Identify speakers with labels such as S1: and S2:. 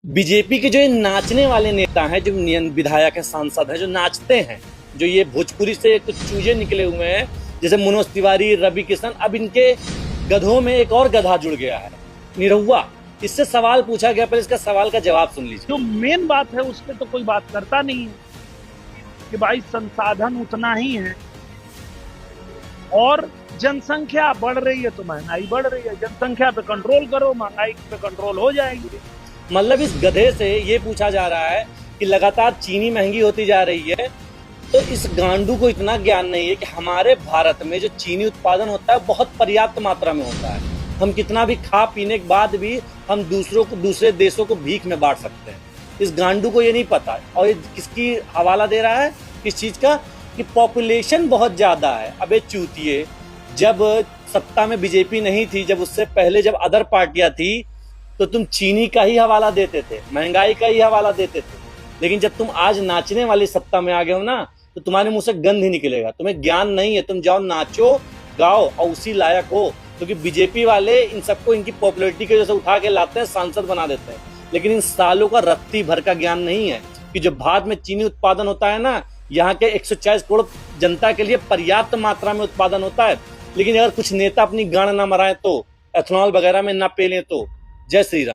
S1: BJP के जो ये नाचने वाले नेता हैं, जो विधायक है, सांसद है, जो नाचते हैं, जो ये भोजपुरी से कुछ चूजे निकले हुए हैं, जैसे मनोज तिवारी, रवि किशन, अब इनके गधों में एक और गधा जुड़ गया है, निरहुआ। इससे सवाल पूछा गया, पर इसका सवाल का जवाब सुन लीजिए।
S2: जो मेन बात है उस पर तो कोई बात करता नहीं है कि भाई संसाधन उतना ही है और जनसंख्या बढ़ रही है तो महंगाई बढ़ रही है। जनसंख्या पे कंट्रोल करो, महंगाई पे कंट्रोल हो जाएगी।
S1: मतलब इस गधे से ये पूछा जा रहा है कि लगातार चीनी महंगी होती जा रही है, तो इस गांडू को इतना ज्ञान नहीं है कि हमारे भारत में जो चीनी उत्पादन होता है बहुत पर्याप्त मात्रा में होता है। हम कितना भी खा पीने के बाद भी हम दूसरे देशों को भीख में बांट सकते हैं। इस गांडू को ये नहीं पता। और ये किसकी हवाला दे रहा है, किस चीज का, कि पॉपुलेशन बहुत ज्यादा है। अबे चूतिए, जब सत्ता में बीजेपी नहीं थी, जब उससे पहले जब अदर पार्टियां थी, तो तुम चीनी का ही हवाला देते थे, महंगाई का ही हवाला देते थे। लेकिन जब तुम आज नाचने वाली सत्ता में आ गए हो ना, तो तुम्हारे मुंह से गंध ही निकलेगा। तुम्हें ज्ञान नहीं है, तुम जाओ नाचो गाओ और उसी लायक हो। क्योंकि बीजेपी वाले इन सबको इनकी पॉपुलैरिटी की वजह से उठा के लाते हैं, सांसद बना देते हैं। लेकिन इन सालों का रत्ती भर का ज्ञान नहीं है कि जो भारत में चीनी उत्पादन होता है ना, यहाँ के 140 करोड़ जनता के लिए पर्याप्त मात्रा में उत्पादन होता है। लेकिन अगर कुछ नेता अपनी गांड ना मराए, तो एथेनॉल वगैरह में ना पेलें, तो जय श्री राम।